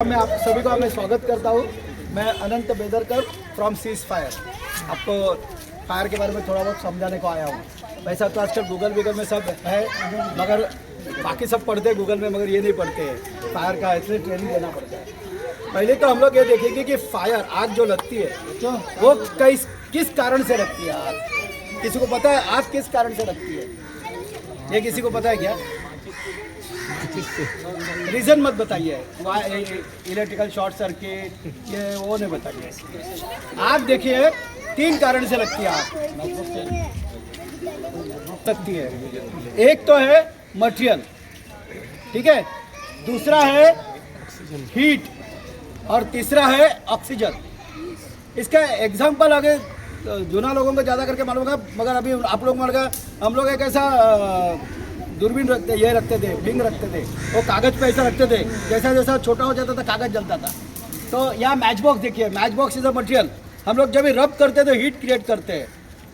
मैं आप सभी को मैं स्वागत करता हूँ। मैं अनंत बेदरकर फ्रॉम सीज फायर। आपको फायर के बारे में थोड़ा बहुत समझाने को आया हूँ। वैसा तो आजकल गूगल में सब है, मगर बाकी सब पढ़ते हैं गूगल में, मगर ये नहीं पढ़ते हैं फायर का, इसलिए ट्रेनिंग देना पड़ता है। पहले तो हम लोग ये देखेंगे कि फायर, आग जो लगती है वो किस कारण से लगती है। आग किसी को पता है आग किस कारण से लगती है? ये किसी को पता है क्या? रीज़न मत बताइए, इलेक्ट्रिकल शॉर्ट सर्किट ये वो नहीं बताइए। आग देखिए 3 कारण से लगती है। आग लगती है, एक तो है मटेरियल, ठीक है, दूसरा है हीट और तीसरा है ऑक्सीजन। इसका एग्जाम्पल आगे जूना लोगों को ज़्यादा करके मालूम होगा, मगर अभी आप लोग मालूम, हम लोग एक ऐसा दूरबीन रखते, ये रखते थे, बिंग रखते थे, वो कागज़ पे ऐसा रखते थे, जैसा जैसा छोटा हो जाता था कागज़ जलता था। तो यहाँ मैच बॉक्स देखिए, match box is a material. हम लोग जब भी रब करते हैं तो हीट क्रिएट करते हैं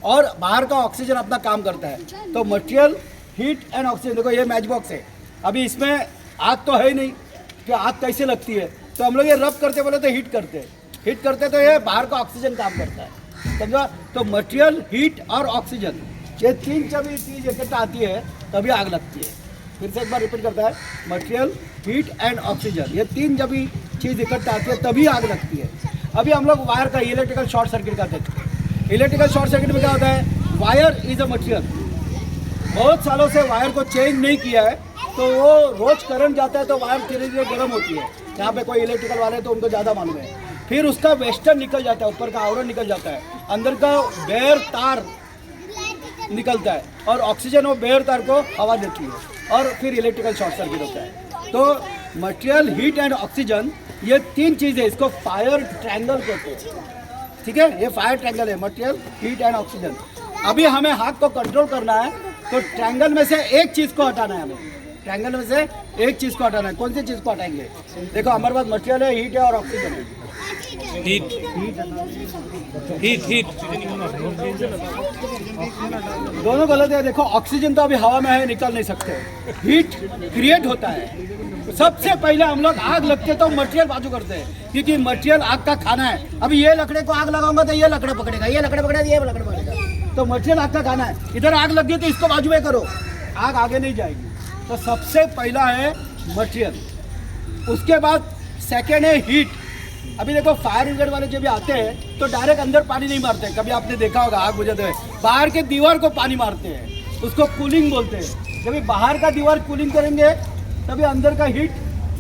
और बाहर का ऑक्सीजन अपना काम करता है। तो मटेरियल, हीट एंड ऑक्सीजन। देखो ये मैच बॉक्स है, अभी इसमें आग तो है ही नहीं कि आग कैसे लगती है। तो हम लोग ये रब करते बोले तो हीट करते तो ये बाहर का ऑक्सीजन काम करता है, समझा? तो मटेरियल, हीट और ऑक्सीजन, ये 3 जब चीज़ इकट्ठा आती है तभी आग लगती है। फिर से एक बार रिपीट करता है, मटेरियल, हीट एंड ऑक्सीजन, ये 3 जब चीज़ इकट्ठा आती है तभी आग लगती है। अभी हम लोग वायर का इलेक्ट्रिकल शॉर्ट सर्किट का देखते हैं। इलेक्ट्रिकल शॉर्ट सर्किट में क्या होता है? Wire is a material. बहुत सालों से वायर को चेंज नहीं किया है, तो वो रोज करंट जाता है तो वायर धीरे धीरे गर्म होती है। यहाँ पे कोई इलेक्ट्रिकल वाले हैं तो उनको ज़्यादा मालूम है। फिर उसका वेस्टर्न निकल जाता है, ऊपर का आवरण निकल जाता है, अंदर का बेयर तार निकलता है और ऑक्सीजन वो बेयर तार को हवा देती है और फिर इलेक्ट्रिकल शॉर्ट सर्किट होता है। तो मटेरियल, हीट एंड ऑक्सीजन, ये 3 चीज़ें, इसको फायर ट्रायंगल कहते हैं, ठीक है? ये फायर ट्रायंगल है, मटेरियल, हीट एंड ऑक्सीजन। अभी हमें हाथ को कंट्रोल करना है, तो ट्रायंगल में से एक चीज़ को हटाना है। हमें ट्रायंगल में से एक चीज़ को हटाना है। कौन सी चीज़ को हटाएंगे? देखो हमारे पास मटेरियल है, हीट है और ऑक्सीजन है। हीट दोनों गलत है। देखो ऑक्सीजन तो अभी हवा में है, निकल नहीं सकते। हीट क्रिएट होता है। सबसे पहले हम लोग आग लगते तो मटेरियल बाजू करते हैं, क्योंकि मटेरियल आग का खाना है। अभी ये लकड़े को आग लगाऊंगा तो ये लकड़े पकड़ेगा, ये लकड़े पकड़ेगा, ये लकड़े पकड़ेगा। तो मटेरियल आग का खाना है। इधर आग लग गई तो इसको बाजू में करो, आग आगे नहीं जाएगी। तो सबसे पहला है मटेरियल, उसके बाद सेकेंड है हीट। अभी देखो फायर ब्रिगेड वाले जब भी आते हैं तो डायरेक्ट अंदर पानी नहीं मारते हैं। कभी आपने देखा होगा आग बुझाते हुए बाहर के दीवार को पानी मारते हैं, उसको कूलिंग बोलते हैं। जब भी बाहर का दीवार कूलिंग करेंगे तभी अंदर का हीट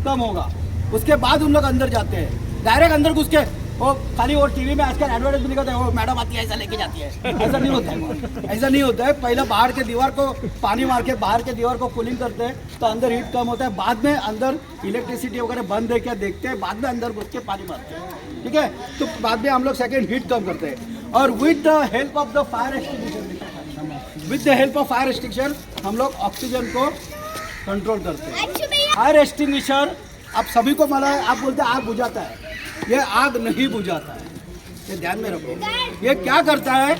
कम होगा। उसके बाद उन लोग अंदर जाते हैं, डायरेक्ट अंदर घुस के वो खाली वो टीवी में आजकल एडवर्टाइज दिखाते हैं, वो मैडम आती है ऐसा लेके जाती है। ऐसा नहीं होता है, ऐसा नहीं होता है। पहले बाहर के दीवार को पानी मार के बाहर के दीवार को कूलिंग करते हैं तो अंदर हीट कम होता है। बाद में अंदर इलेक्ट्रिसिटी वगैरह बंद है क्या देखते हैं, बाद में अंदर घुस के पानी मारते हैं, ठीक है? तो बाद में हम लोग सेकेंड हीट कम करते हैं। और with the help of the fire extinguisher, with the help of fire extinguisher हम लोग ऑक्सीजन को कंट्रोल करते हैं। फायर एक्सटिंग्विशर आप सभी को मालूम है, आप बोलते हैं आग बुझाता है, ये आग नहीं बुझाता है, ये ध्यान में रखो। ये क्या करता है?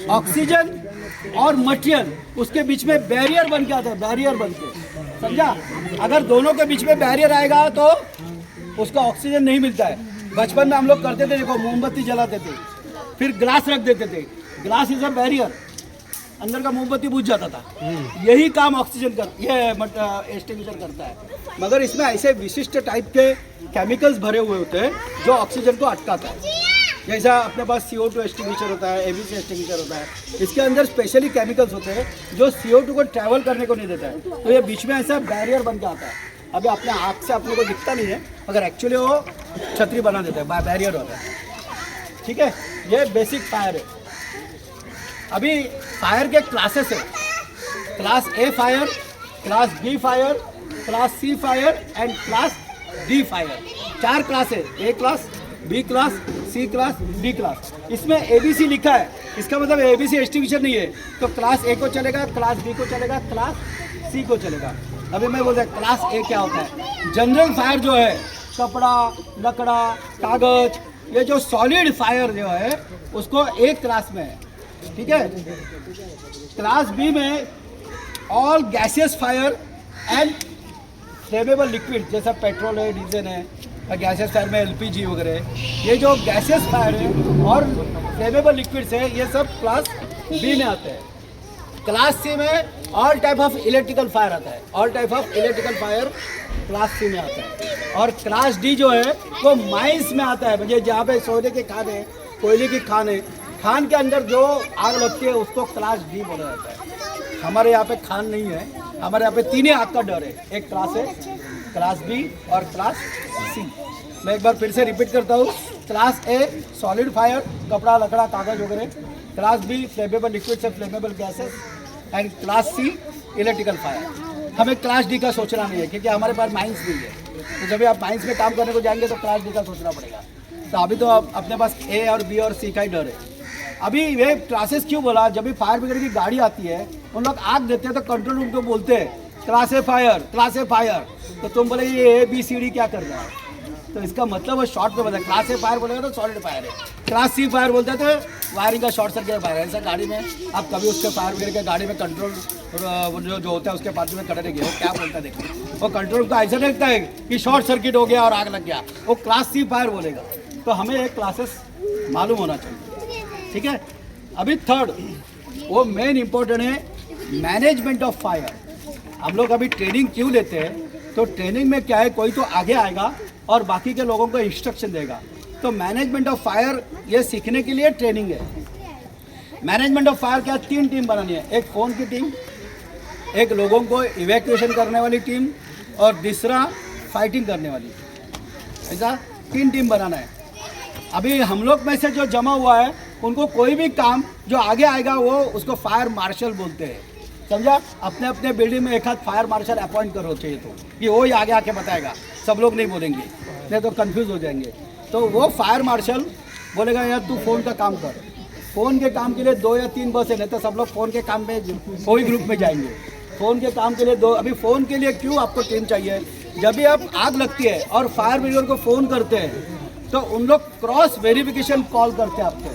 ऑक्सीजन और मटेरियल उसके बीच में बैरियर बन के आता है, बैरियर बन के, समझा? अगर दोनों के बीच में बैरियर आएगा तो उसको ऑक्सीजन नहीं मिलता है। बचपन में हम लोग करते थे, देखो मोमबत्ती जलाते थे, फिर ग्लास रख देते थे, ग्लास इज अ बैरियर, अंदर का मोमबत्ती बुझ जाता था। यही काम ऑक्सीजन ये एक्सटिंग्विशर करता है, मगर इसमें ऐसे विशिष्ट टाइप के केमिकल्स भरे हुए होते हैं जो ऑक्सीजन को अटकाता है। जैसा अपने पास CO2 एक्सटिंग्विशर होता है, ABC एक्सटिंग्विशर होता है, इसके अंदर स्पेशली केमिकल्स होते हैं जो CO2 को ट्रैवल करने को नहीं देता है। तो ये बीच में ऐसा बैरियर बन के आता है। अभी अपने आँख से अपने को दिखता नहीं है, मगर एक्चुअली वो छतरी बना देता है, बैरियर होता है, ठीक है? ये बेसिक फायर है। अभी फायर के क्लासेस है, class A fire, class B fire, class C fire and class D fire. 4 class है, A class, B class, C class, D class. इसमें ABC लिखा है, इसका मतलब ABC एक्सटिंग्विशर नहीं है। तो क्लास A को चलेगा, क्लास B को चलेगा, क्लास C को चलेगा। अभी मैं बोलता क्लास A क्या होता है? जनरल फायर जो है, कपड़ा, लकड़ा, कागज, ये जो सॉलिड फायर जो है उसको एक क्लास में है, ठीक है? क्लास B में all gaseous fire and flammable liquid, जैसा पेट्रोल है, डीजल है, गैसेस फायर में LPG वगैरह, ये जो गैसेस फायर है और फ्लेमेबल लिक्विड्स है, ये सब क्लास बी में आते हैं। क्लास सी में all type of electrical fire आता है, all type of electrical fire class C में आता है। और क्लास डी जो है वो माइंस में आता है, मुझे जहाँ पे सोने के खाने, कोयले की खान के अंदर जो आग लगती है उसको क्लास डी बोला जाता है। हमारे यहाँ पे खान नहीं है, हमारे यहाँ पे तीन ही आग का डर है, एक क्लास है, क्लास बी और क्लास सी। मैं एक बार फिर से रिपीट करता हूँ, क्लास ए सॉलिड फायर, कपड़ा लकड़ा कागज वगैरह, क्लास बी फ्लेमेबल लिक्विड से flammable gases, and class C electrical fire. हमें क्लास डी का सोचना नहीं है क्योंकि हमारे पास माइंस नहीं है, तो जब भी आप माइंस में काम करने को जाएंगे तो क्लास डी का सोचना पड़ेगा। तो अभी तो अपने पास ए और बी और सी का ही डर है। अभी ये क्लासेस क्यों बोला, जब भी फायर ब्रिगेड की गाड़ी आती है उन लोग आग देते हैं तो कंट्रोल रूम को बोलते हैं क्लास ए फायर, क्लास ए फायर। तो तुम बोले ये ABCD क्या कर रहा है, तो इसका मतलब वो शॉर्ट में बोला, क्लास ए फायर बोलेगा तो सॉलिड फायर है, क्लास सी फायर बोलते हैं तो वायरिंग का शॉर्ट सर्किट फायर है। ऐसा गाड़ी में आप कभी उसके फायर ब्रिगेड के गाड़ी में कंट्रोल जो होता है उसके बाजू में खड़े रहिए, वो क्या बोलता है देखो, वो कंट्रोल का ऐसा देखता है कि शॉर्ट सर्किट हो गया और आग लग गया, वो क्लास सी फायर बोलेगा। तो हमें एक क्लासेस मालूम होना चाहिए, ठीक है। अभी थर्ड, वो मेन इंपॉर्टेंट है मैनेजमेंट ऑफ फायर। हम लोग अभी ट्रेनिंग क्यों लेते हैं, तो ट्रेनिंग में क्या है, कोई तो आगे आएगा और बाकी के लोगों को इंस्ट्रक्शन देगा। तो मैनेजमेंट ऑफ फायर ये सीखने के लिए ट्रेनिंग है। मैनेजमेंट ऑफ फायर क्या, 3 टीम बनानी है, एक फ़ोन की टीम, एक लोगों को इवैक्यूएशन करने वाली टीम और दूसरा फाइटिंग करने वाली, ऐसा 3 टीम बनाना है। अभी हम लोग में से जो जमा हुआ है उनको कोई भी काम जो आगे आएगा वो उसको फायर मार्शल बोलते हैं, समझा। अपने अपने बिल्डिंग में एक हाथ फायर मार्शल अपॉइंट करो चाहिए, तो ये वो ही आगे आके बताएगा, सब लोग नहीं बोलेंगे, नहीं तो कंफ्यूज हो जाएंगे। तो वो फायर मार्शल बोलेगा यार तू फ़ोन का काम कर, फ़ोन के काम के लिए 2 या 3 बस है, नहीं तो सब लोग फ़ोन के काम में कोई ग्रुप में जाएंगे। फ़ोन के काम के लिए 2, अभी फ़ोन के लिए क्यों आपको टीम चाहिए, जब भी आप आग लगती है और फायर ब्रिगेड को फ़ोन करते हैं तो उन लोग क्रॉस वेरिफिकेशन कॉल करते हैं आपको।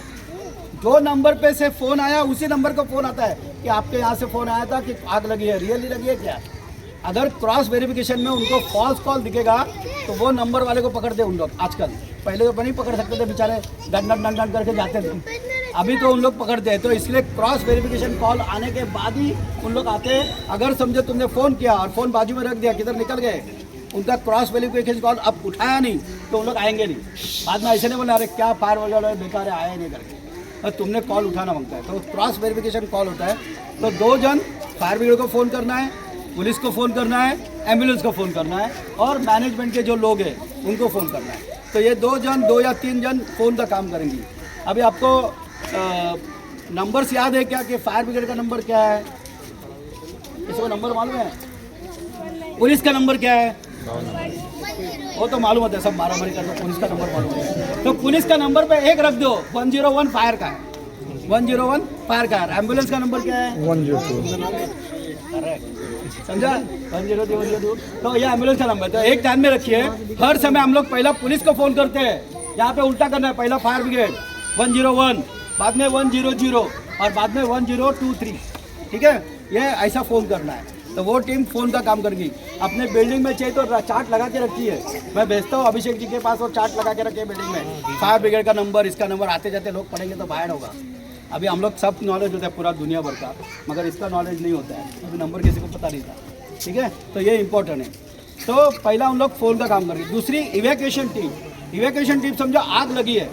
जो नंबर पे से फ़ोन आया उसी नंबर को फ़ोन आता है कि आपके यहाँ से फ़ोन आया था कि आग लगी है, रियली लगी है क्या। अगर क्रॉस वेरिफिकेशन में उनको फॉल्स कॉल दिखेगा तो वो नंबर वाले को पकड़ दे उन लोग। आजकल, पहले तो नहीं पकड़ सकते थे, बेचारे डंड करके जाते थे, अभी तो उन लोग पकड़ते हैं। तो इसलिए क्रॉस वेरिफिकेशन कॉल आने के बाद ही उन लोग आते हैं। अगर समझे तुमने फ़ोन किया और फ़ोन बाजू में रख दिया, किधर निकल गए, उनका क्रॉस वेरिफिकेशन कॉल अब उठाया नहीं तो उन लोग आएंगे नहीं। बाद में ऐसे नहीं बोला अरे क्या फायर वाले बेकार है, आया नहीं करके, और तुमने कॉल उठाना मांगता है। तो क्रॉस वेरिफिकेशन कॉल होता है, तो 2 जन फायर ब्रिगेड को फ़ोन करना है, पुलिस को फ़ोन करना है, एम्बुलेंस को फ़ोन करना है और मैनेजमेंट के जो लोग हैं उनको फ़ोन करना है। तो ये 2 या 3 जन फ़ोन का काम करेंगे। अभी आपको नंबर्स याद है क्या कि फायर ब्रिगेड का नंबर क्या है, इसको नंबर मालूम है, पुलिस का नंबर क्या है वो तो मालूम होता है, सब मारामारी करते, पुलिस का नंबर मालूम है। तो पुलिस का नंबर पे 1 रख दो, 101 फायर का है, 101 फायर का है। एम्बुलेंस का नंबर क्या है, 102, समझा, 102। तो ये एम्बुलेंस का नंबर। तो एक ध्यान में रखिए, हर समय हम लोग पहला पुलिस को फ़ोन करते हैं, यहाँ पे उल्टा करना है, पहला फायर ब्रिगेड 101, बाद में 100 और बाद में 1023, ठीक है, ये ऐसा फ़ोन करना है। तो वो टीम फ़ोन का काम करेगी। अपने बिल्डिंग में चाहिए तो चार्ट लगा के रखी है, मैं भेजता हूँ अभिषेक जी के पास, वो चार्ट लगा के रखे बिल्डिंग में, फायर ब्रिगेड का नंबर, इसका नंबर, आते जाते लोग पढ़ेंगे तो बाहर होगा। अभी हम लोग सब नॉलेज होता है पूरा दुनिया भर का, मगर इसका नॉलेज नहीं होता है, अभी नंबर किसी को पता नहीं था, ठीक है। तो ये इंपॉर्टेंट है। तो पहला हम लोग फ़ोन का काम करेंगे। दूसरी इवैक्यूएशन टीम। इवैक्यूएशन टीम समझो आग लगी है,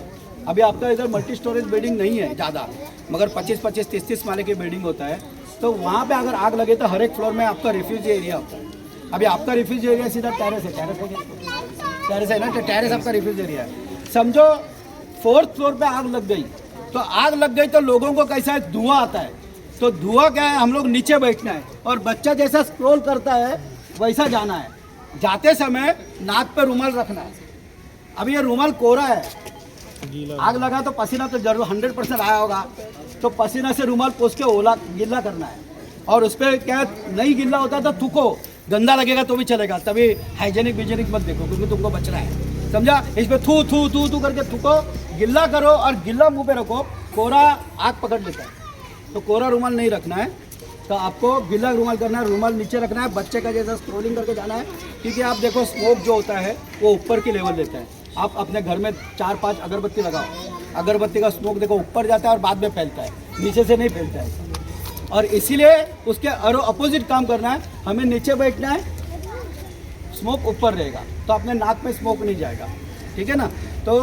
अभी आपका इधर मल्टी स्टोरेज बिल्डिंग नहीं है ज़्यादा, मगर 25-25, 30-30 माले की बिल्डिंग होता है। तो वहाँ पे अगर आग लगे तो हर एक फ्लोर में आपका रिफ्यूज एरिया होता है। अभी आपका रिफ्यूज एरिया सीधा टेरेस है, टेरेस है ना, तो टेरेस आपका रिफ्यूज एरिया है। समझो 4th फ्लोर पे आग लग गई, तो आग लग गई तो लोगों को कैसा है, धुआं आता है। तो धुआं क्या है, हम लोग नीचे बैठना है और बच्चा जैसा स्क्रॉल करता है वैसा जाना है। जाते समय नाक पे रुमाल रखना है। अभी ये रुमाल कोरा है, आग लगा तो पसीना तो जरूर 100% आया होगा, तो पसीना से रुमाल पोंछ के ओला गिल्ला करना है। और उस पर क्या नहीं गिल्ला होता तो थूको, गंदा लगेगा तो भी चलेगा, तभी हाइजेनिक बिजेनिक मत देखो क्योंकि तुमको बचना है, समझा। इस पर थू थू थू थू करके थूको, गिल्ला करो और गिल्ला मुंह पे रखो, कोरा आग पकड़ लेता है, तो कोरा रुमाल नहीं रखना है। तो आपको गीला रुमाल करना है, रुमाल नीचे रखना है, बच्चे का जैसा स्क्रोलिंग करके जाना है, क्योंकि आप देखो स्मोक जो होता है वो ऊपर की लेवल लेता है। आप अपने घर में 4-5 अगरबत्ती लगाओ, अगरबत्ती का स्मोक देखो ऊपर जाता है और बाद में फैलता है, नीचे से नहीं फैलता है। और इसीलिए उसके अपोजिट काम करना है, हमें नीचे बैठना है, स्मोक ऊपर रहेगा, तो अपने नाक में स्मोक नहीं जाएगा, ठीक है ना। तो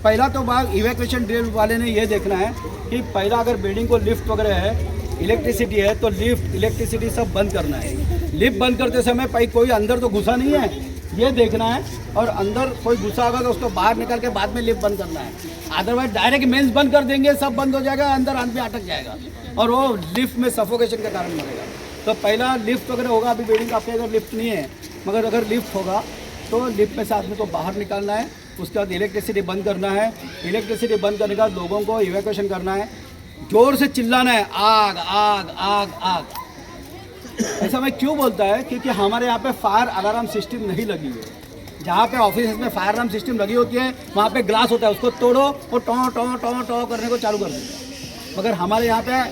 पहला तो बात इवैक्यूएशन ड्रिल वाले ने ये देखना है कि पहला अगर बिल्डिंग को लिफ्ट वगैरह है, इलेक्ट्रिसिटी है, तो लिफ्ट इलेक्ट्रिसिटी सब बंद करना है। लिफ्ट बंद करते समय भाई कोई अंदर तो घुसा नहीं है, ये देखना है, और अंदर कोई घुसा होगा तो उसको बाहर निकाल के बाद में लिफ्ट बंद करना है। अदरवाइज डायरेक्ट मेंस बंद कर देंगे, सब बंद हो जाएगा, अंदर आदमी अटक जाएगा और वो लिफ्ट में सफोकेशन के कारण मरेगा। तो पहला लिफ्ट वगैरह होगा, अभी बिल्डिंग आपके अगर लिफ्ट नहीं है, मगर अगर लिफ्ट होगा तो लिफ्ट में से आदमी को बाहर निकालना है, उसके बाद इलेक्ट्रिसिटी बंद करना है। इलेक्ट्रिसिटी बंद करने के बाद लोगों को इवैक्यूएशन करना है, जोर से चिल्लाना है, आग आग आग आग। ऐसा मैं क्यों बोलता है, क्योंकि हमारे यहाँ पे फायर अलार्म सिस्टम नहीं लगी है। जहाँ पे ऑफिस में फायर अलार्म सिस्टम लगी होती है वहाँ पे ग्लास होता है, उसको तोड़ो और टॉ टॉ टॉ टॉ करने को चालू कर देता है। मगर हमारे यहाँ पे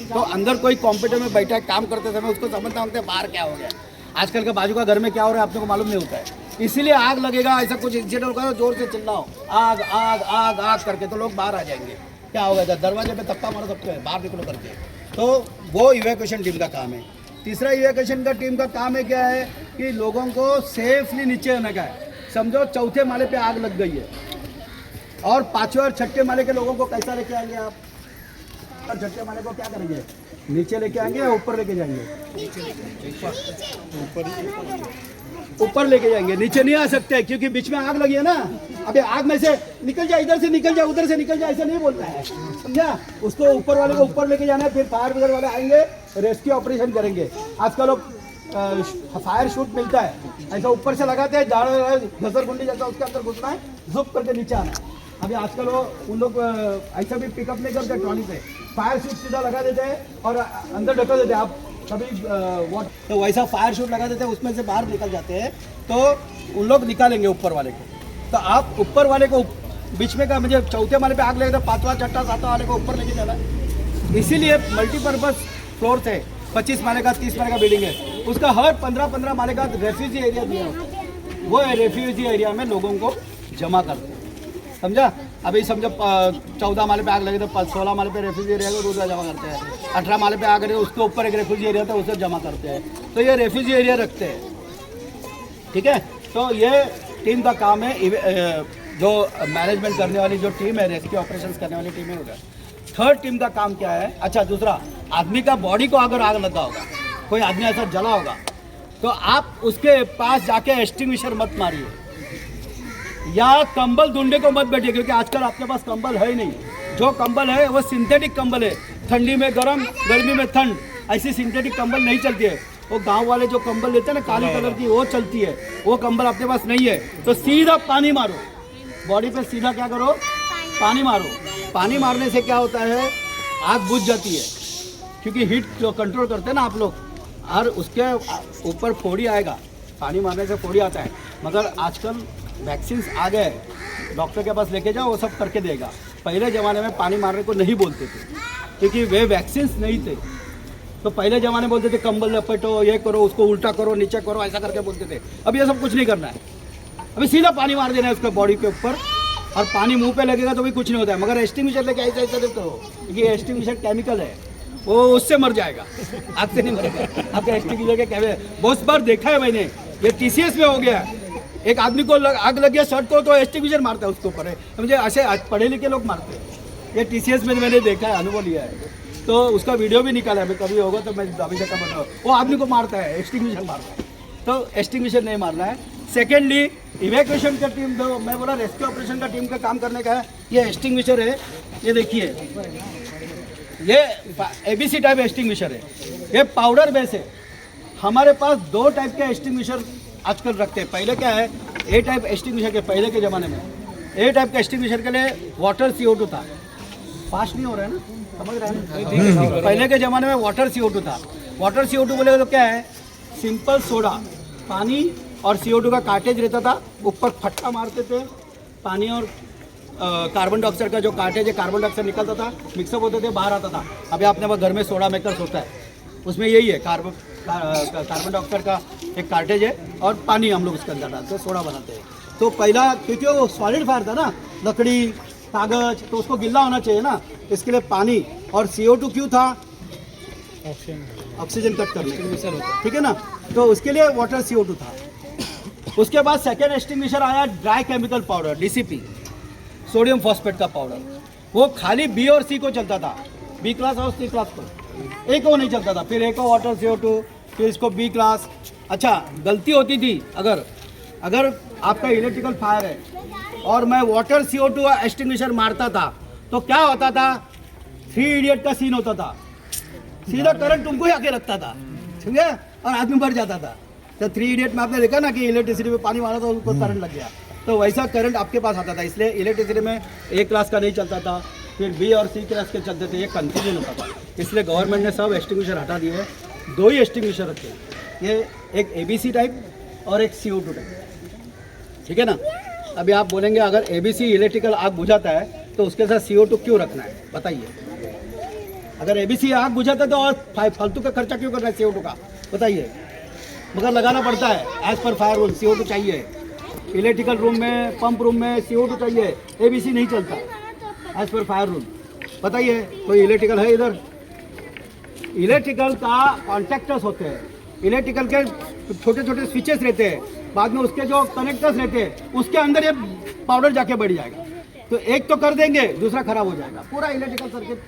तो अंदर कोई कंप्यूटर में बैठा है काम करते समय, उसको समझता होते बाहर क्या हो गया, आजकल का बाजू का घर में क्या हो रहा है आपको को मालूम नहीं होता है। इसीलिए आग लगेगा, ऐसा कुछ इंसिडेंट होगा तो जोर से चिल्लाओ आग आग आग आग करके, तो लोग बाहर आ जाएंगे। क्या होगा, दरवाजे पे धक्का मारो सबको बाहर निकलो करके। तो वो इवैक्यूएशन टीम का काम है। तीसरा इवैक्यूएशन का टीम का काम है क्या है कि लोगों को सेफली नीचे आने का है। समझो चौथे माले पे आग लग गई है और पांचवें और छठे माले के लोगों को कैसा लेके आएंगे आप, और छठे माले को क्या करेंगे, नीचे लेके आएंगे या ऊपर लेके जाएंगे? ऊपर लेके जाएंगे, नीचे नहीं आ सकते क्योंकि बीच में आग लगी है ना। अबे आग में से निकल जाए, इधर से निकल जाए, उधर से निकल जाए, ऐसा नहीं बोलता है, समझा। उसको ऊपर वाले को ऊपर लेके जाना है, फिर फायर ब्रिगेड वाले आएंगे, रेस्क्यू ऑपरेशन करेंगे। आजकल लोग फायर शूट मिलता है, ऐसा ऊपर से लगाते हैं, झाड़ घसरगुंडी जैसा उसके अंदर घुसना है, ज़ुप करके नीचे आना है। अभी आजकल वो उन लोग ऐसा भी पिकअप नहीं करते, ट्रॉली पे फायर शूट सीधा लगा देते हैं और अंदर ढका देते हैं। आप कभी तो वैसा फायर शूट लगा देते हैं, उसमें से बाहर निकल जाते हैं, तो उन लोग निकालेंगे ऊपर वाले को। तो आप ऊपर वाले को बीच में का मुझे चौथे माले पे आग लगे तो पांचवा छठा सातवां वाले को ऊपर लेके जाना है। इसीलिए मल्टीपर्पज़ फ्लोर है, 25 माले का 30 माले का बिल्डिंग है, उसका हर 15-15 माले का रेफ्यूजी एरिया दिया होता है। वो रेफ्यूजी एरिया में लोगों को जमा करते हैं, समझा। अभी समझो 14 माले पे आग लगे तो 16 माले पे रेफ्यूजी एरिया को दूसरा जमा करते हैं, 18 माले पे आग लगे उसके ऊपर एक रेफ्यूजी एरिया था उसे जमा करते हैं। तो ये रेफ्यूजी एरिया रखते हैं, ठीक है। तो ये टीम का काम है, जो मैनेजमेंट करने वाली जो टीम है, रेस्क्यू ऑपरेशंस करने वाली टीम है उधर। थर्ड टीम का काम क्या है, अच्छा दूसरा, आदमी का बॉडी को अगर आग लगा होगा, कोई आदमी ऐसा जला होगा, तो आप उसके पास जाके एक्सटिंग्विशर मत मारिए या कंबल ढूंढने को मत बैठिए, क्योंकि आजकल आपके पास कंबल है ही नहीं। जो कंबल है वो सिंथेटिक कंबल है, ठंडी में गर्म, गर्मी में ठंड, ऐसी सिंथेटिक कंबल नहीं चलती है। वो गांव वाले जो कंबल लेते हैं ना काली कलर की, वो चलती है। वो कंबल आपके पास नहीं है तो सीधा पानी मारो बॉडी पे, सीधा क्या करो, पानी मारो। पानी मारने से क्या होता है, आग बुझ जाती है, क्योंकि हीट जो कंट्रोल करते हैं ना आप लोग, और उसके ऊपर फोड़ी आएगा, पानी मारने से फोड़ी आता है। मगर आजकल वैक्सीन्स आ गए, डॉक्टर के पास लेके जाओ, वो सब करके देगा। पहले ज़माने में पानी मारने को नहीं बोलते थे क्योंकि वे वैक्सीन्स नहीं थे। तो पहले ज़माने बोलते थे कंबल लपेटो, ये करो, उसको उल्टा करो, नीचे करो, ऐसा करके बोलते थे। अब ये सब कुछ नहीं करना है, अभी सीधा पानी मार देना है उसके बॉडी के ऊपर, और पानी मुंह पे लगेगा तो भी कुछ नहीं होता है। मगर एक्सटिंग्विशर लेके ऐसा ऐसा देते हो, क्योंकि एक्सटिंग्विशर केमिकल है, वो उससे मर जाएगा, आग से नहीं मरेगा। आपके एक्सटिंग्विशर के केमिकल बहुत बार देखा है मैंने, ये TCS में हो गया। एक आदमी को आग लग गया शर्ट को, तो एक्सटिंग्विशर मारता है उसके ऊपर है, मुझे ऐसे पढ़े लिखे लोग मारते हैं। ये TCS में मैंने देखा है, अनुभव लिया है, तो उसका वीडियो भी निकाला है। कभी होगा तो मैं अभी तक बताऊँ, वो आदमी को मारता है, एक्सटिंग्विशर मारता है। तो एक्सटिंग्विशर नहीं मारना है। सेकेंडली इवैक्यूएशन का टीम, जो मैं बोला रेस्क्यू ऑपरेशन का टीम का काम करने का है, ये एक्सटिंग्विशर है, ये देखिए, ये ABC टाइप एक्सटिंग्विशर है, ये पाउडर बेस है। हमारे पास 2 टाइप के एक्सटिंग्विशर आजकल रखते हैं। पहले क्या है, A टाइप एक्सटिंग्विशर के पहले के ज़माने में A टाइप के एक्सटिंग्विशर के लिए वाटर CO2 था। पास नहीं हो रहा है ना, समझ रहे हैं? पहले के ज़माने में वाटर CO2 था। वाटर CO2 बोले तो क्या है, सिंपल सोडा, पानी और CO2 का कार्टेज रहता था, ऊपर फटका मारते थे, पानी और कार्बन डाइऑक्साइड का जो कार्टेज है, कार्बन डाइऑक्साइड निकलता था, मिक्सअप होते थे, बाहर आता था। अभी आपने वो घर में सोडा मेकर्स होता है, उसमें यही है, कार्बन डाइऑक्साइड का एक कार्टेज है और पानी हम लोग उसके अंदर डालते हैं, सोडा बनाते हैं। तो पहला क्योंकि वो सॉलिड फायर था ना, लकड़ी कागज, तो उसको गिल्ला होना चाहिए ना, इसके लिए पानी। और CO2 क्यों था? ऑक्सीजन कट करने के लिए, ठीक है ना, तो उसके लिए वाटर CO2 था। उसके बाद सेकेंड एक्सटिंग्विशर आया dry chemical powder, DCP, sodium phosphate का पाउडर। वो खाली B और C को चलता था, B क्लास और C क्लास को, A को नहीं चलता था। फिर A को वाटर CO2, फिर इसको B क्लास। अच्छा, गलती होती थी अगर आपका इलेक्ट्रिकल फायर है और मैं वाटर CO2 एक्सटिंग्विशर मारता था तो क्या होता था? 3 इडियट का सीन होता था, सीधा करंट तुमको ही आके लगता था, ठीक है, और आदमी मर जाता था। तो 3 इडियट में आपने देखा ना कि इलेक्ट्रिसिटी में पानी मारा तो उनको करंट लग गया, तो वैसा करंट आपके पास आता था। इसलिए इलेक्ट्रिसिटी में A क्लास का नहीं चलता था, फिर B और C क्लास के चलते थे, ये कंफ्यूजन होता था। इसलिए गवर्नमेंट ने सब एक्सटिंग्विशर हटा दिए हैं, 2 ही एक्सटिंग्विशर रखे, ये एक ABC टाइप और एक CO2 टाइप, ठीक है ना। अभी आप बोलेंगे अगर ABC इलेक्ट्रिकल आग बुझाता है तो उसके साथ CO2 क्यों रखना है, बताइए। अगर ABC आग बुझाता है तो और फालतू का खर्चा क्यों करना है CO2 का, बताइए। मगर लगाना पड़ता है as per fire rule, CO2 चाहिए। इलेक्ट्रिकल रूम में, पंप रूम में CO2 चाहिए, ABC नहीं चलता एज पर फायर रूल। बताइए, कोई इलेक्ट्रिकल है इधर? इलेक्ट्रिकल का कॉन्ट्रैक्टर्स होते हैं, इलेक्ट्रिकल के छोटे छोटे स्विचेस रहते हैं, बाद में उसके जो कनेक्टर्स रहते हैं उसके अंदर ये पाउडर जाके बढ़ जाएगा। तो एक तो कर देंगे, दूसरा खराब हो जाएगा, पूरा इलेक्ट्रिकल सर्किट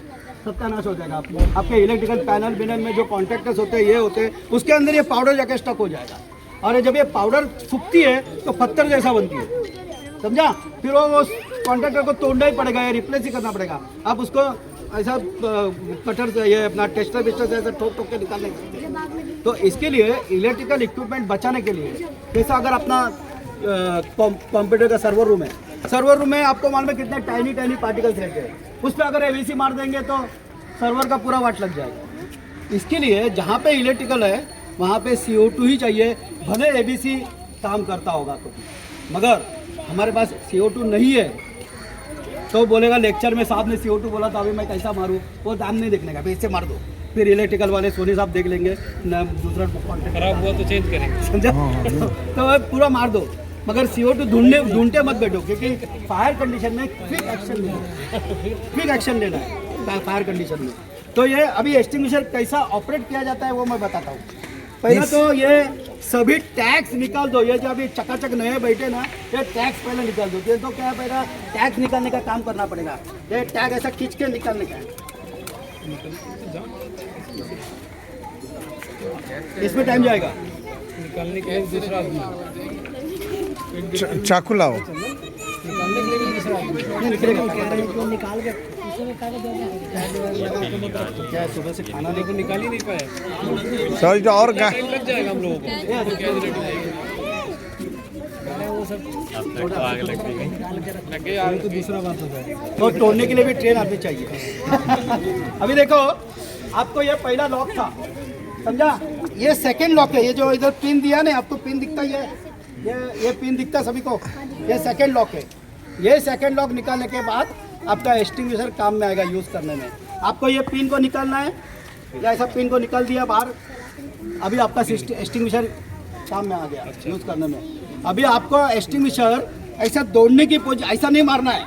सत्यानाश हो जाएगा। आपके इलेक्ट्रिकल पैनल बिनल में जो कॉन्ट्रैक्टर्स होते हैं, ये होते हैं, उसके अंदर ये पाउडर जाके स्टक हो जाएगा। और जब ये पाउडर सूखती है तो पत्थर जैसा बनती है, समझा। फिर वो कॉन्ट्रैक्टर को तोड़ना ही पड़ेगा या रिप्लेस ही करना पड़ेगा। आप उसको ऐसा कटर से, ये अपना टेस्टर से ऐसा ठोक के निकाल नहीं सकते। तो इसके लिए इलेक्ट्रिकल इक्विपमेंट बचाने के लिए, जैसा अगर अपना कंप्यूटर का सर्वर रूम है, सर्वर रूम में आपको मालूम है कितने टाइनी पार्टिकल्स रहते हैं, उस पर अगर ABC मार देंगे तो सर्वर का पूरा वाट लग जाएगा। इसके लिए जहाँ पे इलेक्ट्रिकल है वहाँ पे CO2 ही चाहिए, भले ABC काम करता होगा तो। मगर हमारे पास CO2 नहीं है तो बोलेगा लेक्चर में साहब ने CO2 बोला तो अभी मैं कैसा मारूँ, वो दाम नहीं देखने का, फिर इससे मार दो। फिर इलेक्ट्रिकल वाले सोनी साहब देख लेंगे न, दूसरा कॉन्टेक्ट खराब हुआ तो चेंज करेंगे, समझा। तो पूरा मार दो, मगर CO2 ढूंढते मत बैठो, क्योंकि फायर कंडीशन में क्विक एक्शन लेना है फायर कंडीशन में। तो ये अभी एक्सटिंग्विशर कैसा ऑपरेट किया जाता है वो मैं बताता हूँ। पहले तो ये सभी टैक्स निकाल दो, ये जो अभी चकाचक नए बैठे ना, ये टैक्स पहले निकाल दो। तो क्या पहले टैक्स निकालने का काम करना पड़ेगा, ये टैग ऐसा खींच के निकालने का है, इसमें टाइम जाएगा निकालने के लिए। दूसरा चाकू लाओ, निकालने के लिए दूसरा निकाल के क्या सुबह से खाना लेकर निकाल ही नहीं पाए सर जो और लग जाएगा हम लोगों को। तो दूसरा बात होता है, तो तोड़ने के लिए भी ट्रेन आदमी चाहिए। अभी देखो, आपको ये पहला लॉक था, समझा, ये सेकंड लॉक है। ये जो इधर पिन दिया ना, आपको पिन दिखता ही है, ये पिन दिखता सभी को, ये सेकंड लॉक है। ये सेकंड लॉक निकालने के बाद आपका एक्सटिंग्विशर काम में आएगा यूज़ करने में। आपको ये पिन को निकालना है, या ऐसा पिन को निकाल दिया बाहर, अभी आपका एक्सटिंग्विशर काम में आ गया यूज़ करने में। अभी आपको एक्सटिंग्विशर ऐसा दौड़ने की पोजीशन, ऐसा नहीं मारना है,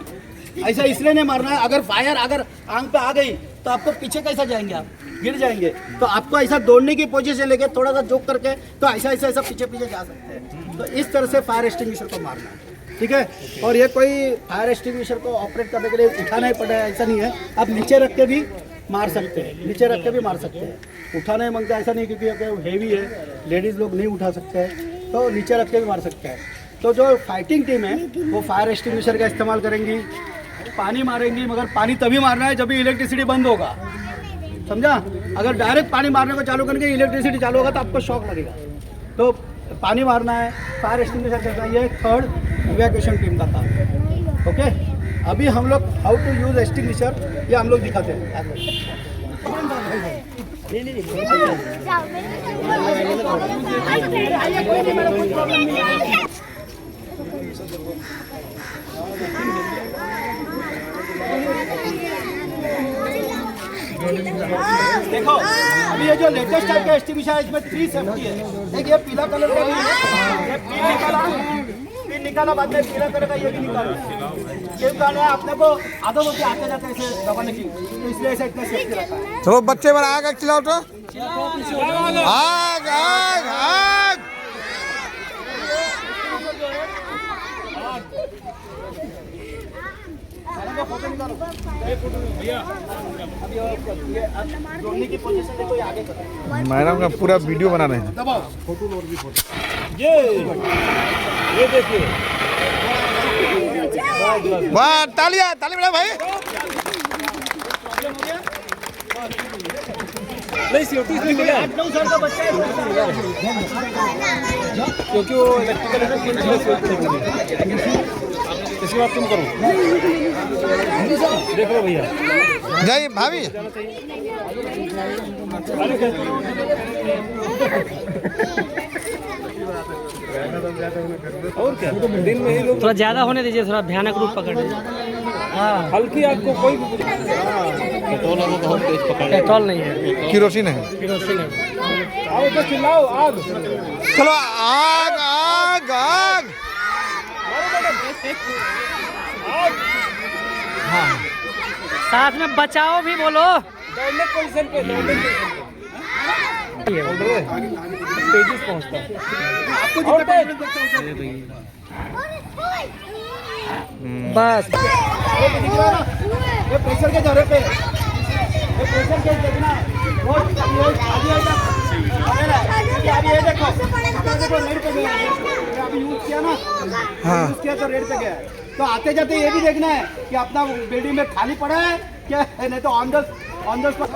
ऐसा इसलिए नहीं मारना है, अगर फायर अगर आंख पे आ गई तो आपको पीछे कैसा जाएंगे, आप गिर जाएंगे। तो आपको ऐसा दौड़ने की पोजीशन लेके थोड़ा सा जोक करके तो ऐसा पीछे जा सकते हैं। तो इस तरह से फायर एक्सटिंग्विशर को मारना है, ठीक है। और ये कोई फायर एक्सटिंग्विशर को ऑपरेट करने के लिए उठाना ही पड़ेगा, ऐसा नहीं है। आप नीचे रख के भी मार सकते हैं, नीचे रख के भी मार सकते हैं, उठाना ही मांगता है, ऐसा नहीं, क्योंकि हेवी है, लेडीज़ लोग नहीं उठा सकते हैं, तो नीचे रख के भी मार सकते हैं। तो जो फाइटिंग टीम है वो फायर एक्सटिंग्विशर का इस्तेमाल करेंगी, पानी मारेंगी, मगर पानी तभी मारना है जब भी इलेक्ट्रिसिटी बंद होगा, समझा। अगर डायरेक्ट पानी मारने को चालू करके इलेक्ट्रिसिटी चालू होगा तो आपको शॉक लगेगा। तो पानी मारना है, फायर एक्सटिंग्विशर करना है, ये थर्ड इवैक्यूएशन टीम का काम है, ओके। अभी हम लोग हाउ टू यूज एक्सटिंग्विशर ये हम लोग दिखाते हैं। देखो, अभी ये जो लेटेस्ट टाइप का एक्सटिंग्विशर है इसमें 3 सेफ्टी है। एक ये पीला कलर का भी है, ये पिन निकाला बाद में पीला कलर का ये भी निकाला। ये कारण है अपने को आदत होती आते जाते ऐसे दबाने की, तो इसलिए ऐसे इतना सेफ्टी रखा है। चलो बच्चे बड़ा आग चलाओ तो आग आग आग फोटो निकालो भैया। अभी ये जोड़ने की पोजीशन देखो, ये आगे करो। मैडम का पूरा वीडियो बना रहे हैं। दबाओ फोटो और भी फोटो। ये देखिए, वाह तालियां ताली बड़ा भाई। नहीं सिक्योरिटी इसमें मिला 8-9 साल का बच्चा है, क्योंकि वो इलेक्ट्रिकल इसकी बात तुम करो। देख लो भैया, जय भाभी और क्या दिन में ही लोग थोड़ा ज्यादा होने दीजिए, थोड़ा भयानक रूप पकड़ लीजिए। हाँ हल्की आपको कोई पेट्रोल नहीं है, केरोसिन है। केरोसिन है। आओ तो चिल्लाओ आग। चलो आग आग आग हाँ साथ में बचाओ भी बोलो। दौड़ने पोजीशन पे, दौड़ने तेजी से पहुंचता है आपको जितना बस दिख रहा है ना, ये प्रेशर के जगह पे, ये प्रेशर के देखना है। वो अभी ये देखो रेड पे गया, अभी यूज किया ना, यूज किया तो रेड पे गया है। तो आते जाते ये भी देखना है कि अपना बिल्डिंग में खाली पड़ा है क्या, नहीं तो ऑन द स्पॉट